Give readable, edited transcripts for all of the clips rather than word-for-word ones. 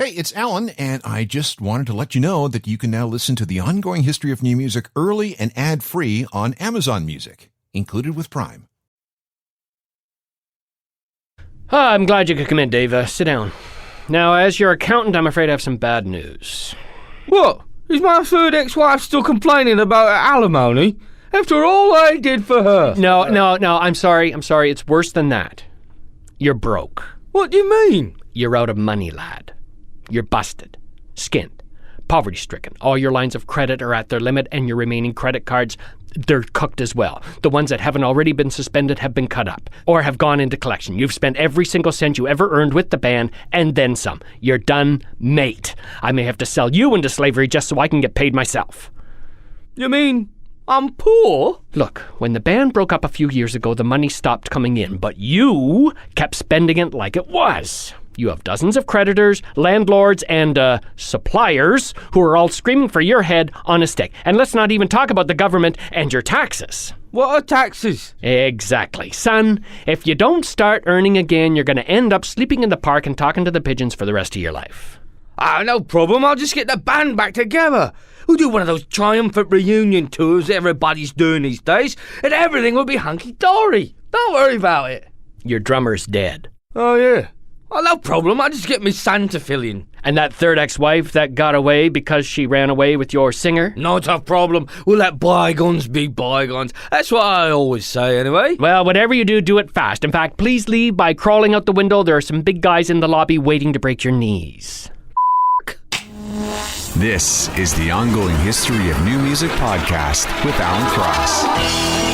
Hey, it's Alan, and I just wanted to let you know that you can now listen to the ongoing history of new music early and ad-free on Amazon Music, included with Prime. I'm glad you could come in, Dave. Sit down. Now, as your accountant, I'm afraid I have some bad news. What? Is my third ex-wife still complaining about alimony? After all I did for her? No, I'm sorry. It's worse than that. You're broke. What do you mean? You're out of money, lad. You're busted, skinned, poverty-stricken. All your lines of credit are at their limit, and your remaining credit cards, they're cooked as well. The ones that haven't already been suspended have been cut up or have gone into collection. You've spent every single cent you ever earned with the band and then some. You're done, mate. I may have to sell you into slavery just so I can get paid myself. You mean I'm poor? Look, when the band broke up a few years ago, the money stopped coming in, but you kept spending it like it was. You have dozens of creditors, landlords, and suppliers who are all screaming for your head on a stick. And let's not even talk about the government and your taxes. What are taxes? Exactly. Son, if you don't start earning again, you're going to end up sleeping in the park and talking to the pigeons for the rest of your life. No problem. I'll just get the band back together. We'll do one of those triumphant reunion tours everybody's doing these days, and everything will be hunky-dory. Don't worry about it. Your drummer's dead. Oh, yeah. Oh, no problem. I'll just get my son to fill in. And that third ex-wife that got away because she ran away with your singer? Not a problem. We'll let bygones be bygones. That's what I always say, anyway. Well, whatever you do, do it fast. In fact, please leave by crawling out the window. There are some big guys in the lobby waiting to break your knees. This is the Ongoing History of New Music podcast with Alan Cross.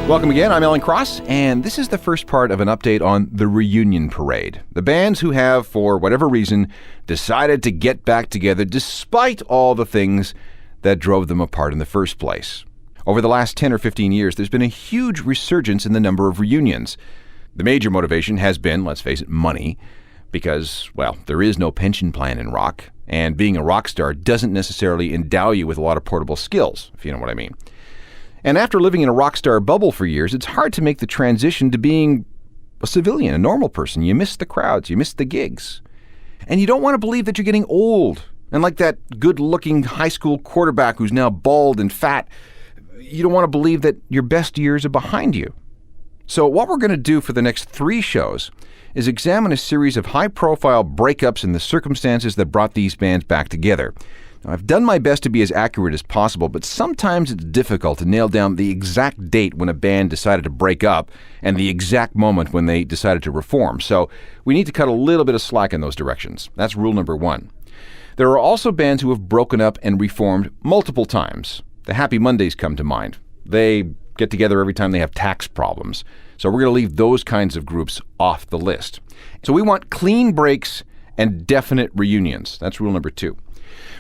Welcome again, I'm Alan Cross, and this is the first part of an update on the reunion parade. The bands who have, for whatever reason, decided to get back together despite all the things that drove them apart in the first place. Over the last 10 or 15 years, there's been a huge resurgence in the number of reunions. The major motivation has been, let's face it, money, because, well, there is no pension plan in rock, and being a rock star doesn't necessarily endow you with a lot of portable skills, if you know what I mean. And after living in a rock star bubble for years, it's hard to make the transition to being a civilian, a normal person. You miss the crowds, you miss the gigs. And you don't want to believe that you're getting old. And like that good-looking high school quarterback who's now bald and fat, you don't want to believe that your best years are behind you. So what we're going to do for the next 3 shows is examine a series of high-profile breakups and the circumstances that brought these bands back together. Now, I've done my best to be as accurate as possible, but sometimes it's difficult to nail down the exact date when a band decided to break up and the exact moment when they decided to reform. So we need to cut a little bit of slack in those directions. That's rule number 1. There are also bands who have broken up and reformed multiple times. The Happy Mondays come to mind. They get together every time they have tax problems. So we're going to leave those kinds of groups off the list. So we want clean breaks and definite reunions. That's rule number 2.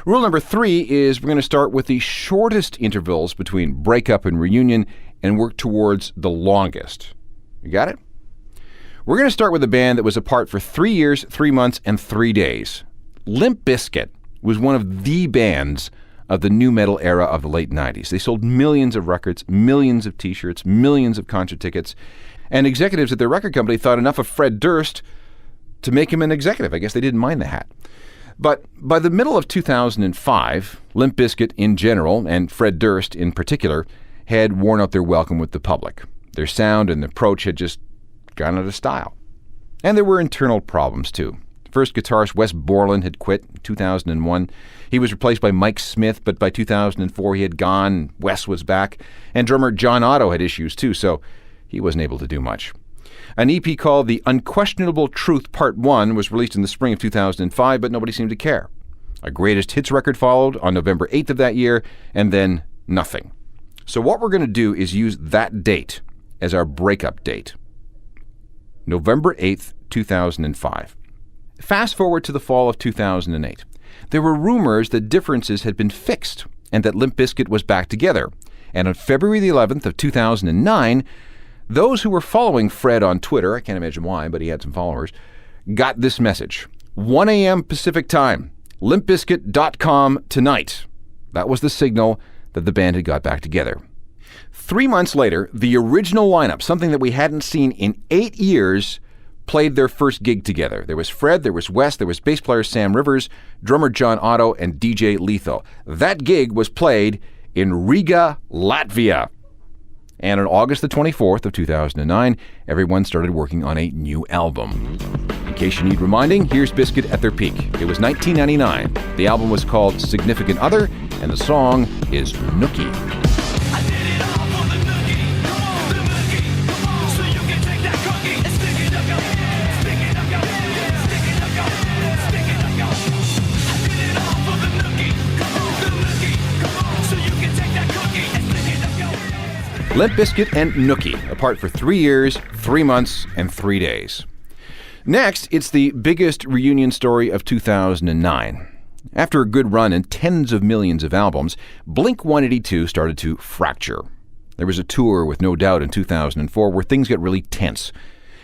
Rule number 3 is we're going to start with the shortest intervals between breakup and reunion and work towards the longest. You got it? We're going to start with a band that was apart for 3 years, 3 months, and 3 days. Limp Bizkit was one of the bands of the nu metal era of the late 90s. They sold millions of records, millions of t-shirts, millions of concert tickets, and executives at their record company thought enough of Fred Durst to make him an executive. I guess they didn't mind the hat. But by the middle of 2005, Limp Bizkit in general, and Fred Durst in particular, had worn out their welcome with the public. Their sound and approach had just gone out of style. And there were internal problems too. First guitarist Wes Borland had quit in 2001. He was replaced by Mike Smith, but by 2004 he had gone, Wes was back, and drummer John Otto had issues too, so he wasn't able to do much. An EP called The Unquestionable Truth Part 1 was released in the spring of 2005, but nobody seemed to care. A greatest hits record followed on November 8th of that year, and then nothing. So what we're going to do is use that date as our breakup date. November 8th, 2005. Fast forward to the fall of 2008. There were rumors that differences had been fixed and that Limp Bizkit was back together. And on February the 11th of 2009, those who were following Fred on Twitter, I can't imagine why, but he had some followers, got this message. 1 a.m. Pacific time, limpbizkit.com tonight. That was the signal that the band had got back together. 3 months later, the original lineup, something that we hadn't seen in 8 years, played their first gig together. There was Fred, there was Wes, there was bass player Sam Rivers, drummer John Otto, and DJ Letho. That gig was played in Riga, Latvia. And on August the 24th of 2009, everyone started working on a new album. In case you need reminding, here's Bizkit at their peak. It was 1999. The album was called Significant Other, and the song is Nookie. Limp Bizkit and Nookie, apart for 3 years, 3 months, and 3 days. Next, it's the biggest reunion story of 2009. After a good run and tens of millions of albums, Blink-182 started to fracture. There was a tour with No Doubt in 2004 where things got really tense.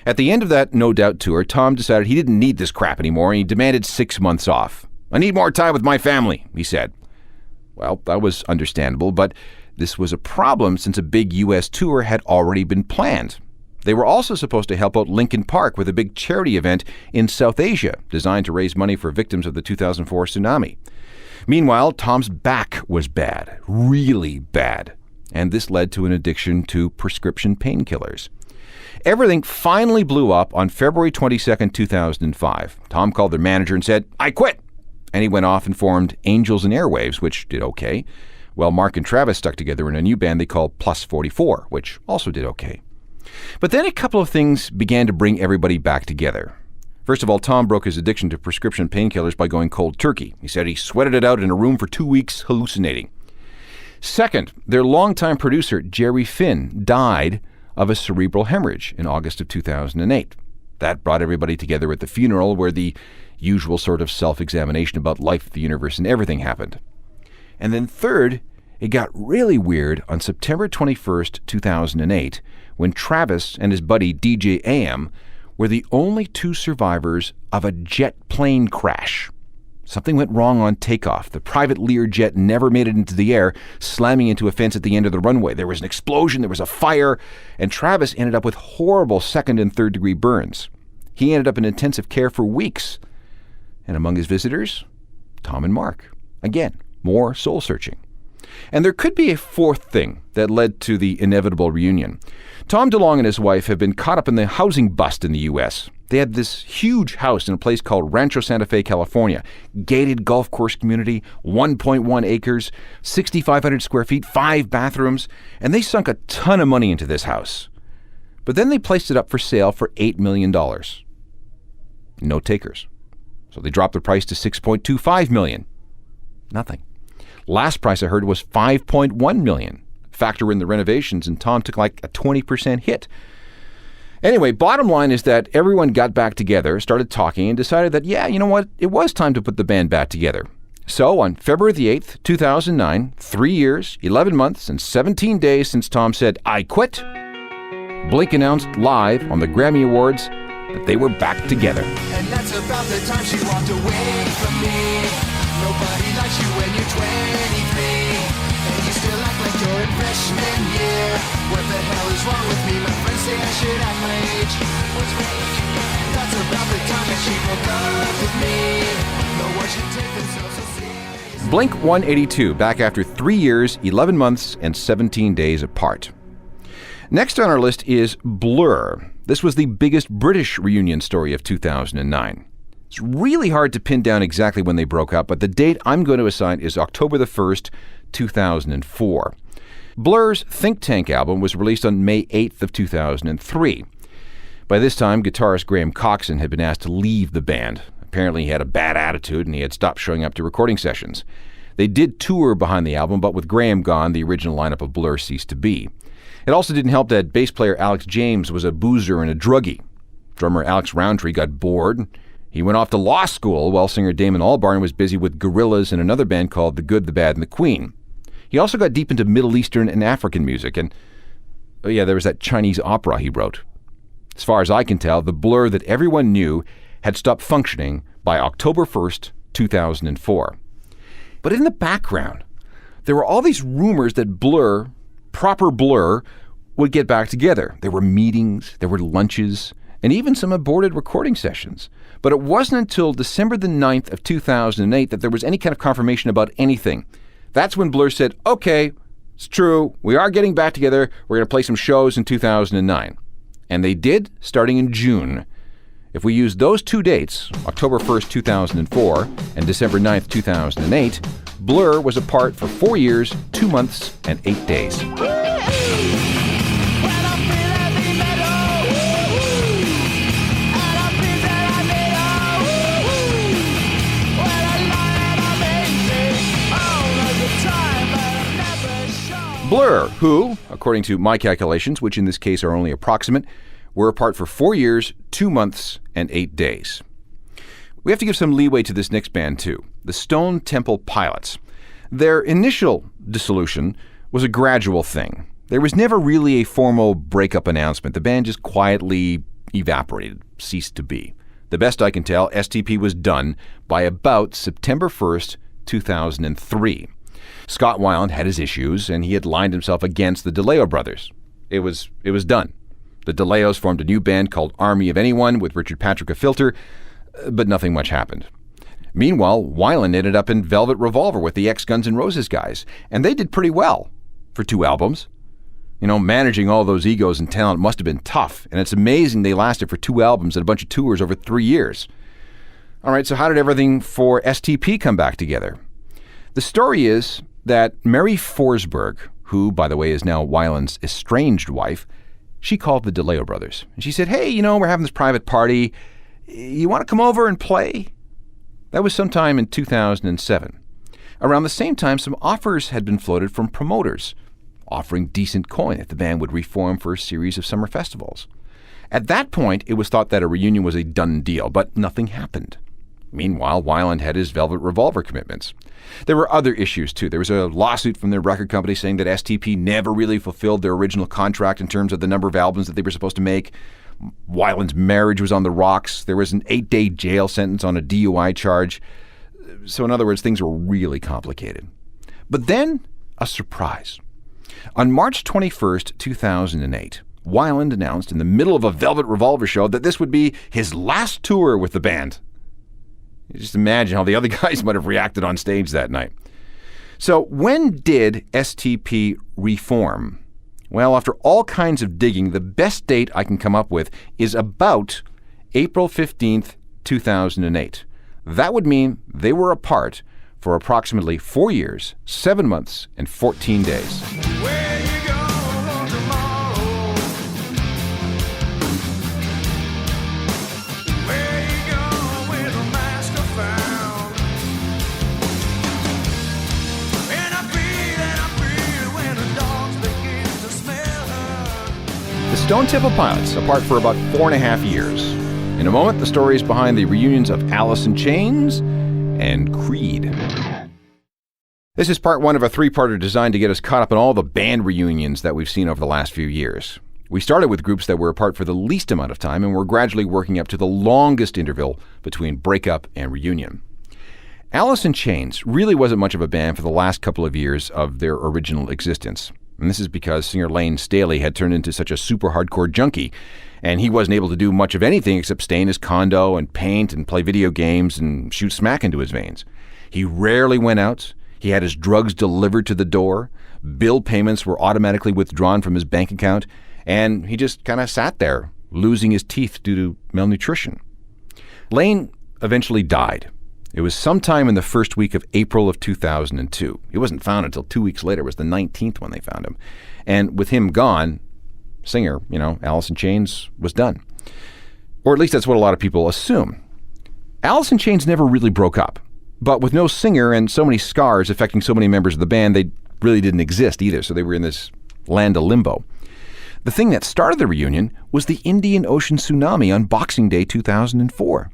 At the end of that No Doubt tour, Tom decided he didn't need this crap anymore and he demanded 6 months off. "I need more time with my family," he said. Well, that was understandable, but this was a problem since a big U.S. tour had already been planned. They were also supposed to help out Linkin Park with a big charity event in South Asia designed to raise money for victims of the 2004 tsunami. Meanwhile, Tom's back was bad, really bad, and this led to an addiction to prescription painkillers. Everything finally blew up on February 22nd, 2005. Tom called their manager and said, "I quit!" And he went off and formed Angels and Airwaves, which did okay. Well, Mark and Travis stuck together in a new band they called Plus 44, which also did okay. But then a couple of things began to bring everybody back together. First of all, Tom broke his addiction to prescription painkillers by going cold turkey. He said he sweated it out in a room for 2 weeks, hallucinating. Second, their longtime producer, Jerry Finn, died of a cerebral hemorrhage in August of 2008. That brought everybody together at the funeral where the usual sort of self-examination about life, the universe, and everything happened. And then third, it got really weird on September 21st, 2008, when Travis and his buddy DJ AM were the only two survivors of a jet plane crash. Something went wrong on takeoff. The private Lear jet never made it into the air, slamming into a fence at the end of the runway. There was an explosion, there was a fire, and Travis ended up with horrible second and third degree burns. He ended up in intensive care for weeks. And among his visitors, Tom and Mark. Again, more soul-searching. And there could be a fourth thing that led to the inevitable reunion. Tom DeLonge and his wife have been caught up in the housing bust in the U.S. They had this huge house in a place called Rancho Santa Fe, California. Gated golf course community, 1.1 acres, 6,500 square feet, 5 bathrooms, and they sunk a ton of money into this house. But then they placed it up for sale for $8 million. No takers. So they dropped the price to $6.25 million. Nothing. Last price I heard was $5.1 million. Factor in the renovations, and Tom took like a 20% hit. Anyway, bottom line is that everyone got back together, started talking, and decided that, yeah, you know what? It was time to put the band back together. So on February the 8th, 2009, 3 years, 11 months, and 17 days since Tom said, "I quit," Blink announced live on the Grammy Awards that they were back together. And that's about the time she walked away from me. Nobody likes you when you're 23, and you still act like you're in freshman year. What the hell is wrong with me? My friends say I should act my age. What's wrong? That's about the time that she broke up with me. No one should take themselves so seriously. Blink-182 back after 3 years, 11 months, and 17 days apart. Next on our list is Blur. This was the biggest British reunion story of 2009. It's really hard to pin down exactly when they broke up, but the date I'm going to assign is October the 1st, 2004. Blur's Think Tank album was released on May 8th of 2003. By this time, guitarist Graham Coxon had been asked to leave the band. Apparently he had a bad attitude and he had stopped showing up to recording sessions. They did tour behind the album, but with Graham gone, the original lineup of Blur ceased to be. It also didn't help that bass player Alex James was a boozer and a druggie. Drummer Alex Roundtree got bored. He went off to law school while singer Damon Albarn was busy with Gorillaz and another band called The Good, the Bad, and the Queen. He also got deep into Middle Eastern and African music, and there was that Chinese opera he wrote. As far as I can tell, the Blur that everyone knew had stopped functioning by October 1st, 2004. But in the background, there were all these rumors that Blur, proper Blur, would get back together. There were meetings, there were lunches, and even some aborted recording sessions. But it wasn't until December the 9th of 2008 that there was any kind of confirmation about anything. That's when Blur said, okay, it's true, we are getting back together, we're going to play some shows in 2009. And they did, starting in June. If we use those two dates, October 1st, 2004 and December 9th, 2008, Blur was apart for 4 years, 2 months, and 8 days. Blur, who, according to my calculations, which in this case are only approximate, were apart for 4 years, 2 months, and 8 days. We have to give some leeway to this next band, too, the Stone Temple Pilots. Their initial dissolution was a gradual thing. There was never really a formal breakup announcement. The band just quietly evaporated, ceased to be. The best I can tell, STP was done by about September 1st, 2003. Scott Weiland had his issues, and he had lined himself against the DeLeo brothers. It was done. The DeLeos formed a new band called Army of Anyone with Richard Patrick a filter, but nothing much happened. Meanwhile, Weiland ended up in Velvet Revolver with the ex-Guns N' Roses guys, and they did pretty well for 2 albums. You know, managing all those egos and talent must have been tough, and it's amazing they lasted for 2 albums and a bunch of tours over 3 years. All right, so how did everything for STP come back together? The story is that Mary Forsberg, who, by the way, is now Weiland's estranged wife, she called the DeLeo brothers. And she said, hey, you know, we're having this private party. You want to come over and play? That was sometime in 2007. Around the same time, some offers had been floated from promoters, offering decent coin if the band would reform for a series of summer festivals. At that point, it was thought that a reunion was a done deal, but nothing happened. Meanwhile, Weiland had his Velvet Revolver commitments. There were other issues, too. There was a lawsuit from their record company saying that STP never really fulfilled their original contract in terms of the number of albums that they were supposed to make. Weiland's marriage was on the rocks. There was an 8-day jail sentence on a DUI charge. So in other words, things were really complicated. But then, a surprise. On March 21st, 2008, Weiland announced in the middle of a Velvet Revolver show that this would be his last tour with the band. You just imagine how the other guys might have reacted on stage that night. So when did STP reform? Well, after all kinds of digging, the best date I can come up with is about April 15th, 2008. That would mean they were apart for approximately 4 years, 7 months, and 14 days. Where you go tomorrow? Where you go when the mask are found? And I breathe when the dogs begin to smell her. The Stone Temple Pilots, apart for about 4.5 years. In a moment, the stories behind the reunions of Alice in Chains and Creed. This is part 1 of a 3-parter designed to get us caught up in all the band reunions that we've seen over the last few years. We started with groups that were apart for the least amount of time, and we're gradually working up to the longest interval between breakup and reunion. Alice in Chains really wasn't much of a band for the last couple of years of their original existence. And this is because singer Lane Staley had turned into such a super hardcore junkie, and he wasn't able to do much of anything except stay in his condo and paint and play video games and shoot smack into his veins. He rarely went out. He had his drugs delivered to the door. Bill payments were automatically withdrawn from his bank account, and he just kind of sat there, losing his teeth due to malnutrition. Lane eventually died. It was sometime in the first week of April of 2002. He wasn't found until 2 weeks later. It was the 19th when they found him. And with him gone, singer, Alice in Chains was done. Or at least that's what a lot of people assume. Alice in Chains never really broke up. But with no singer and so many scars affecting so many members of the band, they really didn't exist either. So they were in this land of limbo. The thing that started the reunion was the Indian Ocean tsunami on Boxing Day 2004.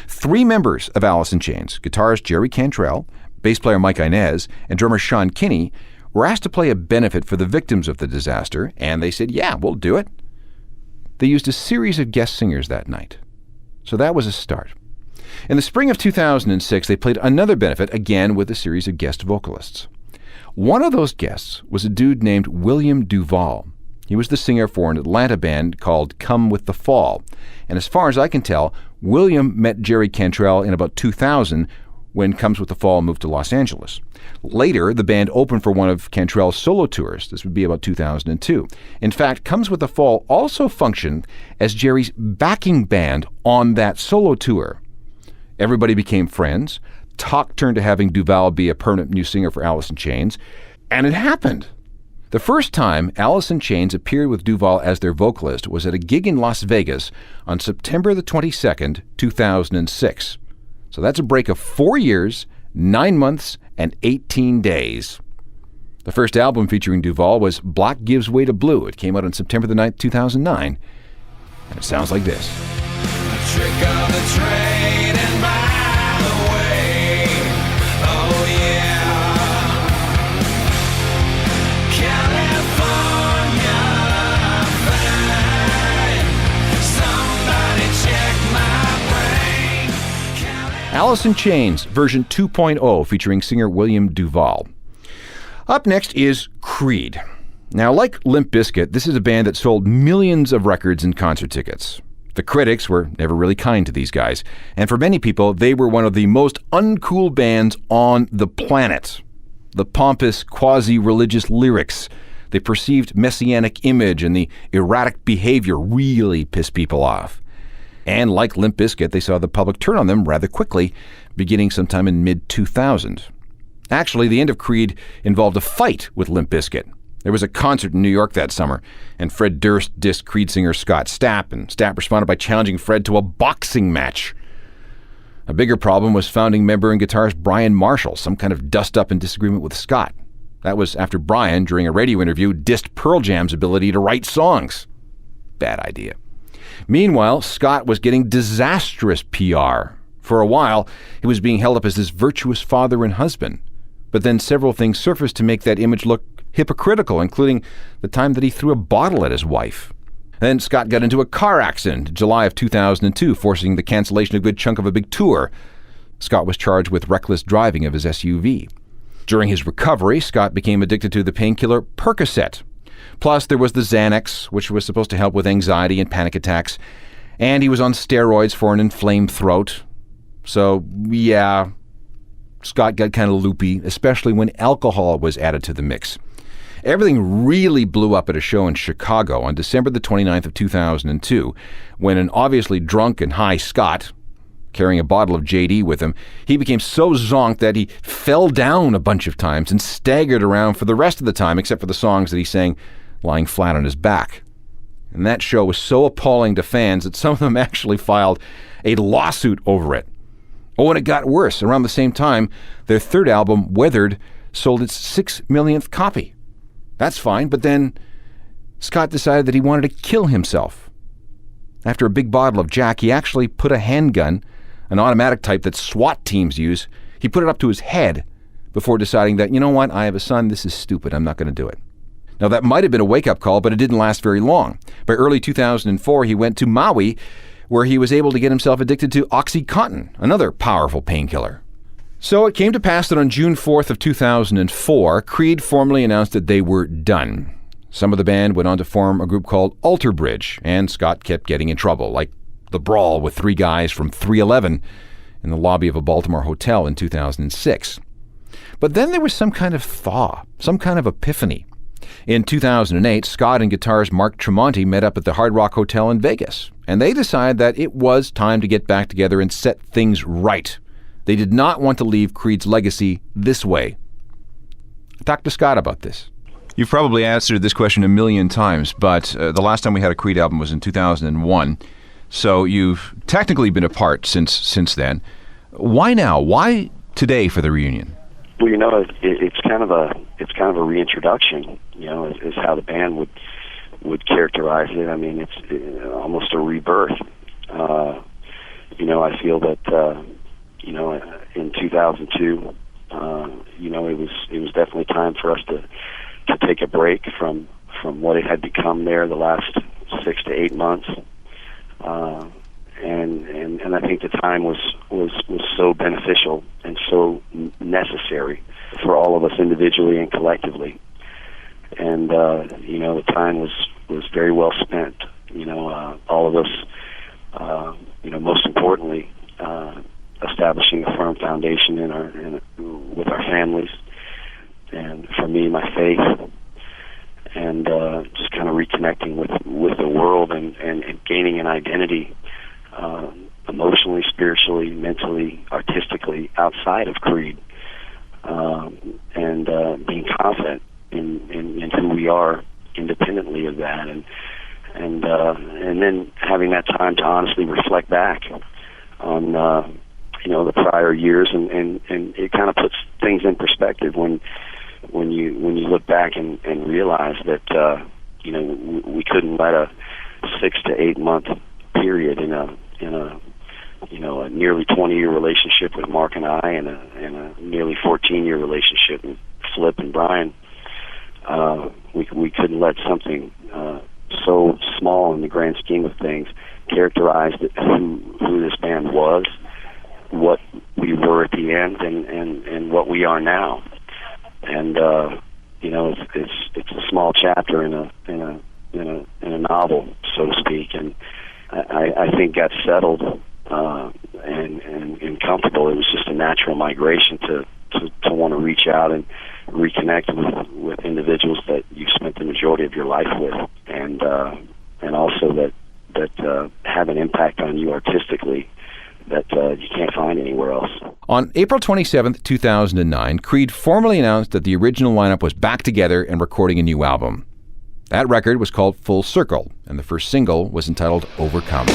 3 members of Alice in Chains, guitarist Jerry Cantrell, bass player Mike Inez, and drummer Sean Kinney, were asked to play a benefit for the victims of the disaster, and they said, yeah, we'll do it. They used a series of guest singers that night. So that was a start. In the spring of 2006, they played another benefit, again with a series of guest vocalists. One of those guests was a dude named William Duvall. He was the singer for an Atlanta band called Come With the Fall. And as far as I can tell, William met Jerry Cantrell in about 2000 when Comes With the Fall moved to Los Angeles. Later, the band opened for one of Cantrell's solo tours. This would be about 2002. In fact, Comes With the Fall also functioned as Jerry's backing band on that solo tour. Everybody became friends. Talk turned to having Duvall be a permanent new singer for Alice in Chains. And it happened. The first time Alice in Chains appeared with Duvall as their vocalist was at a gig in Las Vegas on September the 22nd, 2006. So that's a break of 4 years, 9 months, and 18 days. The first album featuring Duvall was Black Gives Way to Blue. It came out on September the 9th, 2009. And it sounds like this. Trick of the trade and by the way, oh yeah, California fine, somebody check my brain. Alice in Chains, version 2.0, featuring singer William Duvall. Up next is Creed. Now, like Limp Bizkit, this is a band that sold millions of records and concert tickets. The critics were never really kind to these guys, and for many people, they were one of the most uncool bands on the planet. The pompous, quasi-religious lyrics, the perceived messianic image, and the erratic behavior really pissed people off. And like Limp Bizkit, they saw the public turn on them rather quickly, beginning sometime in mid-2000. Actually, the end of Creed involved a fight with Limp Bizkit. There was a concert in New York that summer, and Fred Durst dissed Creed singer Scott Stapp, and Stapp responded by challenging Fred to a boxing match. A bigger problem was founding member and guitarist Brian Marshall, some kind of dust-up in disagreement with Scott. That was after Brian, during a radio interview, dissed Pearl Jam's ability to write songs. Bad idea. Meanwhile, Scott was getting disastrous PR. For a while, he was being held up as this virtuous father and husband. But then several things surfaced to make that image look hypocritical, including the time that he threw a bottle at his wife. Then Scott got into a car accident in July of 2002, forcing the cancellation of a good chunk of a big tour. Scott was charged with reckless driving of his SUV. During his recovery, Scott became addicted to the painkiller Percocet. Plus, there was the Xanax, which was supposed to help with anxiety and panic attacks, and he was on steroids for an inflamed throat. So, yeah, Scott got kind of loopy, especially when alcohol was added to the mix. Everything really blew up at a show in Chicago on December the 29th of 2002, when an obviously drunk and high Scott, carrying a bottle of JD with him, he became so zonked that he fell down a bunch of times and staggered around for the rest of the time, except for the songs that he sang lying flat on his back. And that show was so appalling to fans that some of them actually filed a lawsuit over it. Oh, and it got worse. Around the same time, their third album, Weathered, sold its 6 millionth copy. That's fine, but then Scott decided that he wanted to kill himself. After a big bottle of Jack, he actually put a handgun, an automatic type that SWAT teams use, he put it up to his head before deciding that, you know what, I have a son, this is stupid, I'm not going to do it. Now, that might have been a wake-up call, but it didn't last very long. By early 2004, he went to Maui, where he was able to get himself addicted to OxyContin, another powerful painkiller. So it came to pass that on June 4th of 2004, Creed formally announced that they were done. Some of the band went on to form a group called Alter Bridge, and Scott kept getting in trouble, like the brawl with 3 guys from 311 in the lobby of a Baltimore hotel in 2006. But then there was some kind of thaw, some kind of epiphany. In 2008, Scott and guitarist Mark Tremonti met up at the Hard Rock Hotel in Vegas, and they decided that it was time to get back together and set things right. They did not want to leave Creed's legacy this way. I talked to Scott about this. You've probably answered this question a million times, but the last time we had a Creed album was in 2001, so you've technically been apart since then. Why now? Why today for the reunion? Well, you know, it's kind of a reintroduction. You know, is how the band would characterize it. I mean, it's almost a rebirth. You know, I feel that you know, in 2002, you know, it was definitely time for us to take a break from what it had become there the last 6 to 8 months. And I think the time was so beneficial and so necessary for all of us individually and collectively. And you know, the time was was very well spent. All of us, most importantly, establishing a firm foundation with our families, and for me, my faith, and just kind of reconnecting with the world and gaining an identity, emotionally, spiritually, mentally, artistically, outside of Creed, and being confident in who we are independently of that, and then having that time to honestly reflect back on the prior years, and it kind of puts things in perspective when you look back and realize that we couldn't let a 6 to 8 month period in a nearly 20-year relationship with Mark and I, and a nearly 14-year relationship with Flip and Brian. We couldn't let something so small in the grand scheme of things characterize who this band was, what we were at the end, and what we are now. And it's a small chapter in a novel, so to speak, and I think got settled and comfortable. It was just a natural migration to want to reach out and reconnect with individuals that you've spent the majority of your life with, and also that have an impact on you artistically that you can't find anywhere else. On April 27th, 2009, Creed formally announced that the original lineup was back together and recording a new album. That record was called Full Circle, and the first single was entitled Overcome.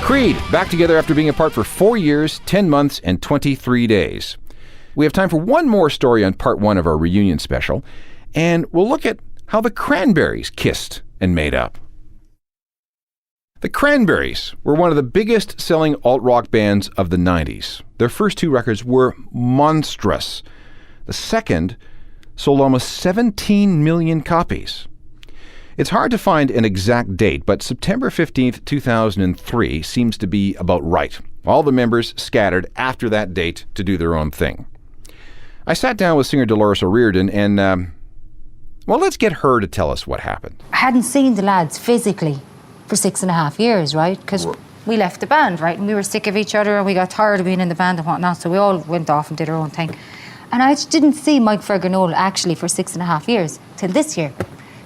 Creed, back together after being apart for 4 years, 10 months, and 23 days. We have time for one more story on part 1 of our reunion special, and we'll look at how the Cranberries kissed and made up. The Cranberries were one of the biggest selling alt-rock bands of the 90s. Their first 2 records were monstrous. The second sold almost 17 million copies. It's hard to find an exact date, but September 15th, 2003 seems to be about right. All the members scattered after that date to do their own thing. I sat down with singer Dolores O'Riordan and, let's get her to tell us what happened. I hadn't seen the lads physically for 6.5 years, right? Because we left the band, right? And we were sick of each other and we got tired of being in the band and whatnot, so we all went off and did our own thing. And I didn't see Mike Ferganole actually for 6.5 years, till this year.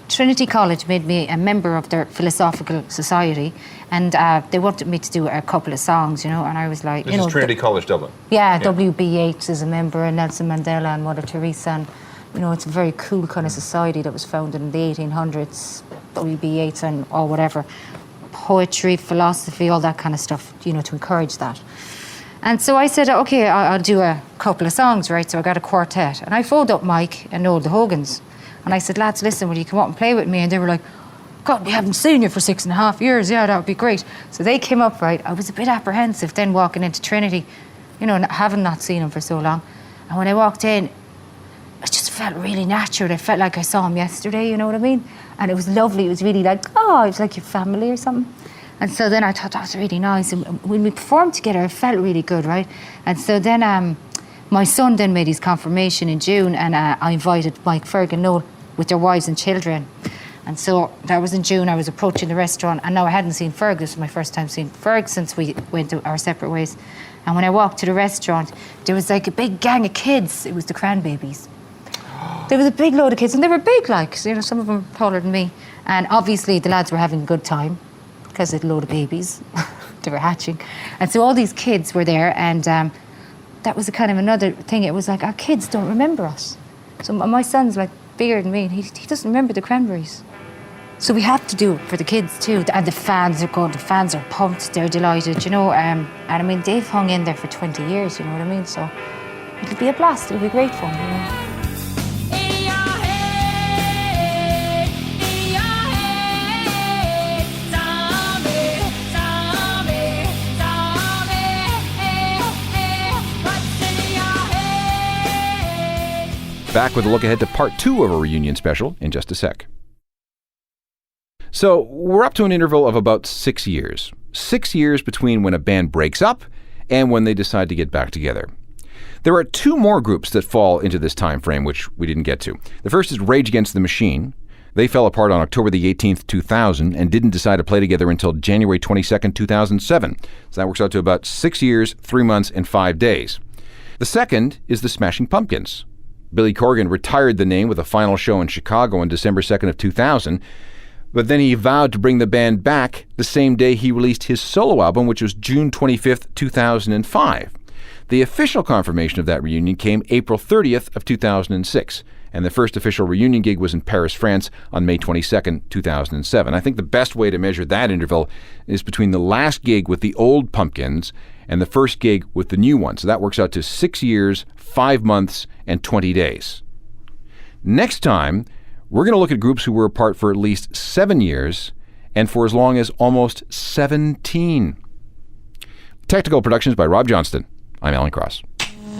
Trinity College made me a member of their Philosophical Society, and they wanted me to do a couple of songs, and I was like... This is Trinity College, Dublin? Yeah, W.B. Yeats is a member, and Nelson Mandela and Mother Teresa, and, it's a very cool kind of society that was founded in the 1800s, W.B. Yeats and all whatever, poetry, philosophy, all that kind of stuff, to encourage that. And so I said, okay, I'll do a couple of songs, right? So I got a quartet, and I phoned up Mike and Noel the Hogans. And I said, lads, listen, will you come up and play with me? And they were like, God, we haven't seen you for 6.5 years. Yeah, that would be great. So they came up, right? I was a bit apprehensive then walking into Trinity, having not seen him for so long. And when I walked in, it just felt really natural. I felt like I saw him yesterday, you know what I mean? And it was lovely. It was really like, it was like your family or something. And so then I thought that was really nice. And when we performed together, it felt really good, right? And so then my son then made his confirmation in June, and I invited Mike Ferg and Noel with their wives and children. And so that was in June. I was approaching the restaurant, and now I hadn't seen Ferg. This was my first time seeing Ferg since we went our separate ways. And when I walked to the restaurant, there was like a big gang of kids. It was the Cranbabies. There was a big load of kids, and they were big, like, some of them taller than me. And obviously the lads were having a good time because of a load of babies. They were hatching. And so all these kids were there, and that was a kind of another thing. It was like, our kids don't remember us. So my son's like bigger than me, and he doesn't remember the Cranberries. So we have to do it for the kids too. And the fans are good, the fans are pumped, they're delighted, and I mean, they've hung in there for 20 years, you know what I mean? So it'll be a blast, it'll be great fun, Back with a look ahead to part 2 of our reunion special in just a sec. So we're up to an interval of about 6 years. 6 years between when a band breaks up and when they decide to get back together. There are 2 more groups that fall into this time frame, which we didn't get to. The first is Rage Against the Machine. They fell apart on October the 18th, 2000, and didn't decide to play together until January 22nd, 2007. So that works out to about 6 years, 3 months, and 5 days. The second is the Smashing Pumpkins. Billy Corgan retired the name with a final show in Chicago on December 2nd of 2000, but then he vowed to bring the band back the same day he released his solo album, which was June 25th, 2005. The official confirmation of that reunion came April 30th of 2006, and the first official reunion gig was in Paris, France on May 22nd, 2007. I think the best way to measure that interval is between the last gig with the old Pumpkins and the first gig with the new one. So that works out to 6 years, 5 months, and 20 days. Next time, we're going to look at groups who were apart for at least 7 years and for as long as almost 17. Technical Productions by Rob Johnston. I'm Alan Cross.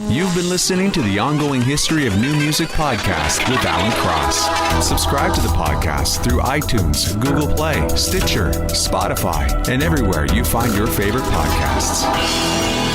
You've been listening to the Ongoing History of New Music podcast with Alan Cross. Subscribe to the podcast through iTunes, Google Play, Stitcher, Spotify, and everywhere you find your favorite podcasts.